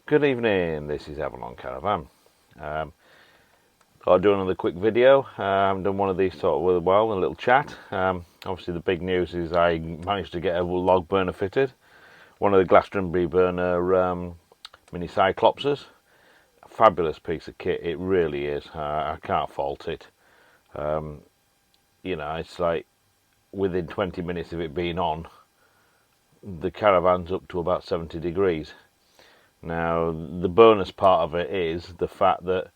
Good evening, this is Avalon Caravan. I'll do another quick video. Done one of these sort of a while, a little chat. Obviously the big news is I managed to get a log burner fitted. One of the Glastonbury burner mini Cyclopses. A fabulous piece of kit, it really is. I can't fault it. It's like within 20 minutes of it being on, the caravan's up to about 70 degrees. Now, the bonus part of it is the fact that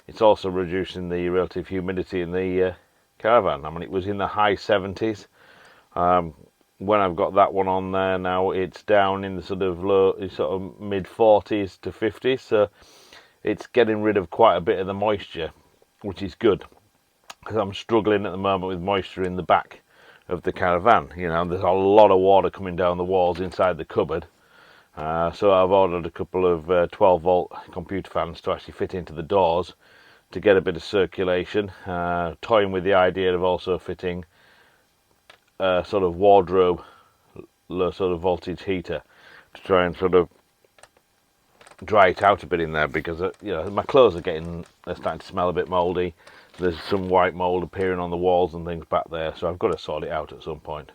it's also reducing the relative humidity in the caravan. I mean, it was in the high 70s. When I've got that one on there now, it's down in the sort of mid 40s to 50s. So it's getting rid of quite a bit of the moisture, which is good, because I'm struggling at the moment with moisture in the back of the caravan. You know, there's a lot of water coming down the walls inside the cupboard. So I've ordered a couple of 12-volt computer fans to actually fit into the doors to get a bit of circulation. Toying with the idea of also fitting a sort of wardrobe, low sort of voltage heater to try and sort of dry it out a bit in there, because my clothes are starting to smell a bit mouldy. There's some white mould appearing on the walls and things back there, so I've got to sort it out at some point.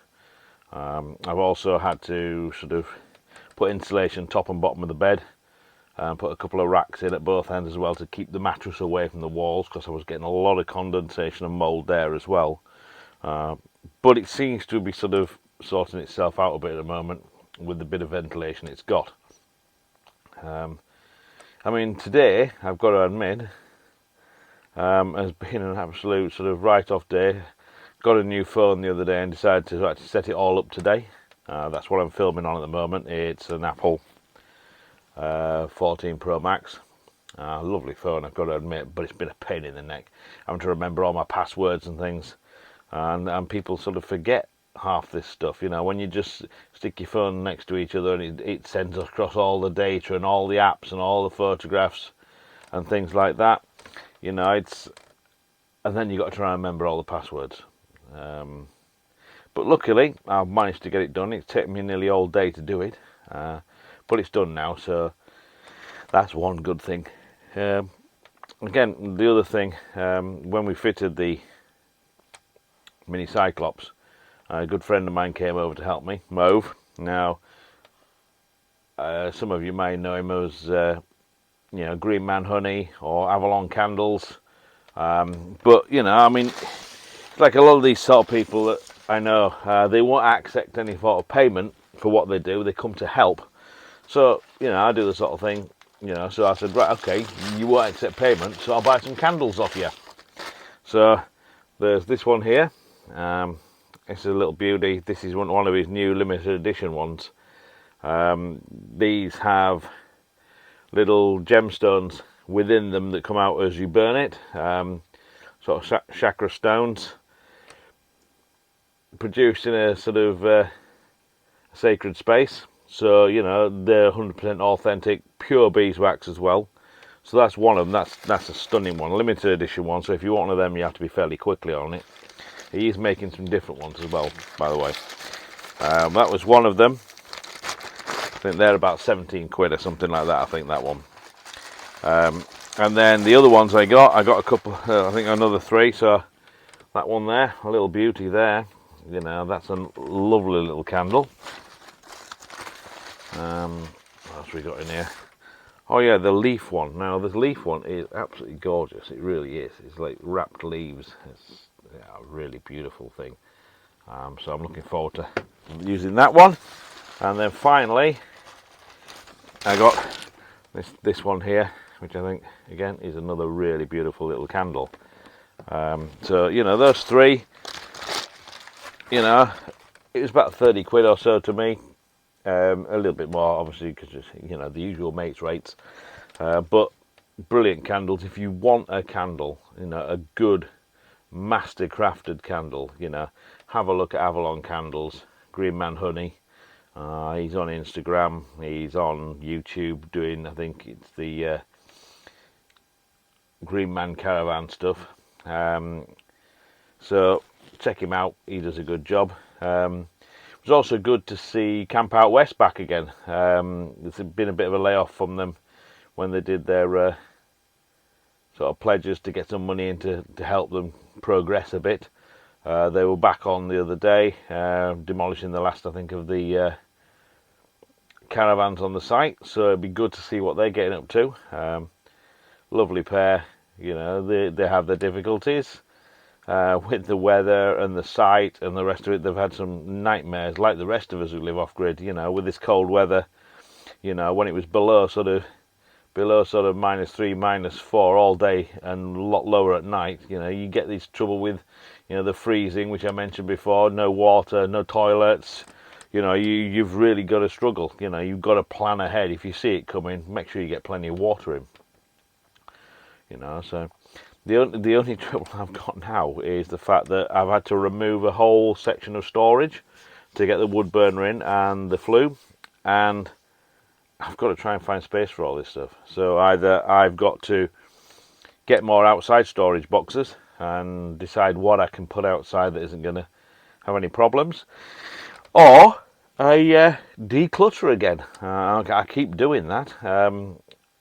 I've also had to sort of put insulation top and bottom of the bed, and put a couple of racks in at both ends as well to keep the mattress away from the walls, because I was getting a lot of condensation and mould there as well. But it seems to be sort of sorting itself out a bit at the moment with the bit of ventilation it's got. I mean, today, I've got to admit, has been an absolute sort of write-off day. Got a new phone the other day and decided to actually set it all up today. That's what I'm filming on at the moment. It's an Apple 14 Pro Max. Lovely phone, I've got to admit, but it's been a pain in the neck having to remember all my passwords and things. And people sort of forget half this stuff. You know, when you just stick your phone next to each other and it sends across all the data and all the apps and all the photographs and things like that. You know, and then you've got to try and remember all the passwords. But luckily, I've managed to get it done. It's taken me nearly all day to do it, but it's done now, so that's one good thing. Again, the other thing, when we fitted the mini Cyclops, a good friend of mine came over to help me, Mauve. Now, some of you may know him as, Green Man Honey or Avalon Candles. But, I mean, like a lot of these sort of people that I know, they won't accept any sort of payment for what they do. They come to help. So, I do the sort of thing, so I said, right, okay, you won't accept payment, so I'll buy some candles off you. So, there's this one here. It's a little beauty. This is one of his new limited edition ones. These have little gemstones within them that come out as you burn it, sort of chakra stones, produced in a sort of sacred space. So, they're 100% authentic, pure beeswax as well. So that's one of them. That's a stunning one, limited edition one. So if you want one of them, you have to be fairly quickly on it. He is making some different ones as well, by the way. That was one of them. I think they're about 17 quid or something like that, I think, that one. And then the other ones I got a couple, I think another 3. So that one there, a little beauty there. That's a lovely little candle. What else we got in here? Oh yeah, the leaf one. Now the leaf one is absolutely gorgeous. It really is. It's like wrapped leaves. It's a really beautiful thing. So I'm looking forward to using that one. And then finally, I got this one here, which I think again is another really beautiful little candle. So those 3. It was about 30 quid or so to me. A little bit more, obviously, because the usual mates rates. But brilliant candles. If you want a candle, a good master crafted candle, have a look at Avalon Candles, Green Man Honey. He's on Instagram. He's on YouTube doing, I think it's the Green Man Caravan stuff. So check him out. He does a good job. It was also good to see Camp Out West back again. There's been a bit of a layoff from them when they did their sort of pledges to get some money in to help them progress a bit. They were back on the other day, demolishing the last, I think, of the caravans on the site, so it'd be good to see what they're getting up to. Lovely pair, you know, they have their difficulties with the weather and the site and the rest of it. They've had some nightmares, like the rest of us who live off grid, you know, with this cold weather. You know, when it was below sort of -3, -4 all day and a lot lower at night, you know, you get this trouble with, you know, the freezing, which I mentioned before, no water, no toilets. You know, you've really got to struggle. You know, you've got to plan ahead. If you see it coming, make sure you get plenty of water in. You know, so the only trouble I've got now is the fact that I've had to remove a whole section of storage to get the wood burner in and the flue, and I've got to try and find space for all this stuff. So either I've got to get more outside storage boxes and decide what I can put outside that isn't going to have any problems, or I declutter again. I keep doing that.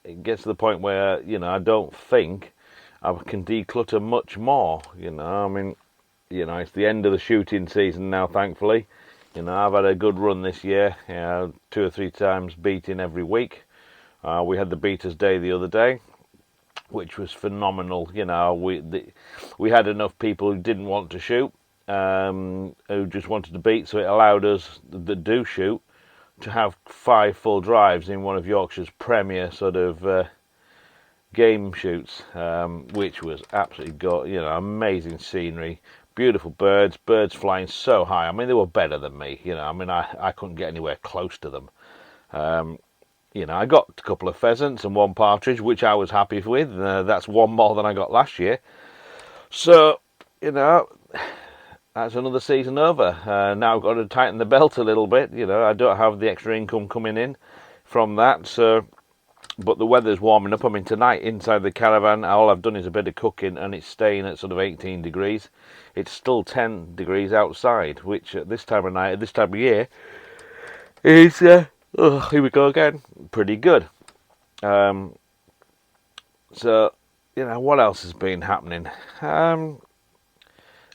It gets to the point where, you know, I don't think I can declutter much more. You know, I mean, you know, it's the end of the shooting season now, thankfully. You know, I've had a good run this year, you know, 2 or 3 times beating every week. We had the Beaters Day the other day, which was phenomenal. You know, we had enough people who didn't want to shoot, who just wanted to beat, so it allowed us that do shoot to have 5 full drives in one of Yorkshire's premier sort of game shoots, which was absolutely you know, amazing scenery. Beautiful birds flying so high. I mean, they were better than me, you know. I mean, I couldn't get anywhere close to them. You know, I got a couple of pheasants and 1 partridge, which I was happy with. That's 1 more than I got last year. So, you know, that's another season over. Now I've got to tighten the belt a little bit. You know, I don't have the extra income coming in from that, so... But the weather's warming up. I mean, tonight inside the caravan, all I've done is a bit of cooking, and it's staying at sort of 18 degrees. It's still 10 degrees outside, which at this time of night, at this time of year, is, here we go again, pretty good. So, you know, what else has been happening? I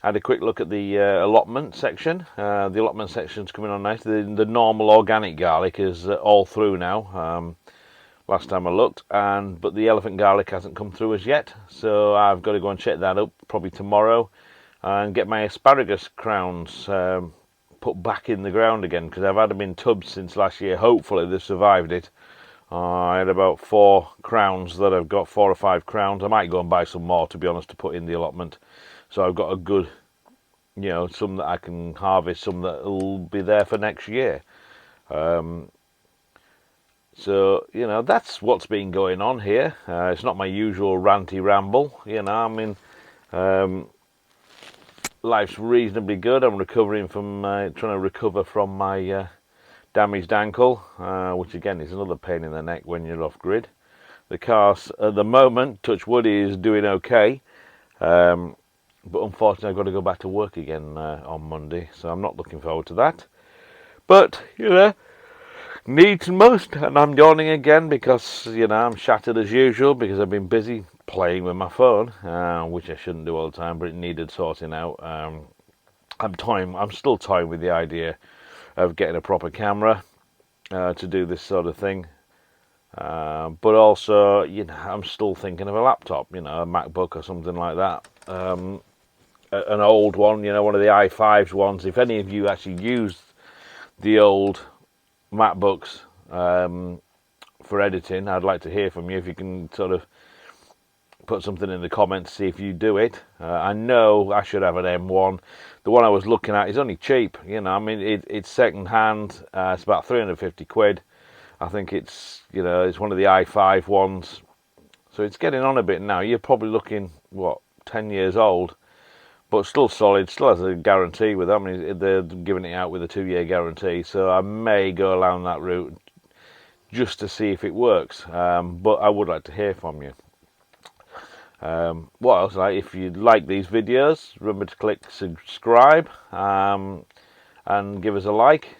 had a quick look at the allotment section. The allotment section's coming on nice. The normal organic garlic is all through now. Last time I looked, but the elephant garlic hasn't come through as yet, so I've got to go and check that up probably tomorrow and get my asparagus crowns put back in the ground again, because I've had them in tubs since last year. Hopefully they've survived it. I had about 4 crowns that I've got, 4 or 5 crowns. I might go and buy some more, to be honest, to put in the allotment. So I've got a good, you know, some that I can harvest, some that will be there for next year. So, you know, that's what's been going on here. It's not my usual ranty ramble, you know. I mean, life's reasonably good. I'm recovering from, trying to recover from my damaged ankle, which again is another pain in the neck when you're off grid. The car, at the moment, touch wood, is doing okay. But unfortunately, I've got to go back to work again on Monday, so I'm not looking forward to that. But, you know, needs and must, and I'm yawning again because, you know, I'm shattered as usual because I've been busy playing with my phone, which I shouldn't do all the time, but it needed sorting out. I'm still toying with the idea of getting a proper camera to do this sort of thing, but also, you know, I'm still thinking of a laptop, you know, a MacBook or something like that, an old one, you know, one of the i5s ones. If any of you actually used the old MacBooks for editing, I'd like to hear from you. If you can sort of put something in the comments, see if you do it. I know I should have an M1. The one I was looking at is only cheap, you know. I mean, it's second hand. It's about 350 quid. I think it's, you know, it's one of the i5 ones, so it's getting on a bit now. You're probably looking, what, 10 years old, but still solid, still has a guarantee with them. I mean, they're giving it out with a 2-year guarantee, so I may go along that route just to see if it works, but I would like to hear from you. What else? If you like these videos, remember to click subscribe and give us a like.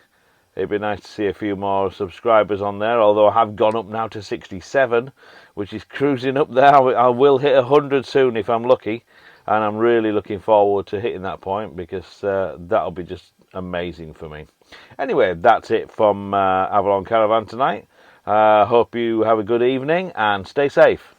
It'd be nice to see a few more subscribers on there, although I have gone up now to 67, which is cruising up there. I will hit 100 soon if I'm lucky, and I'm really looking forward to hitting that point, because that'll be just amazing for me. Anyway, that's it from Avalon Caravan tonight. Hope you have a good evening and stay safe.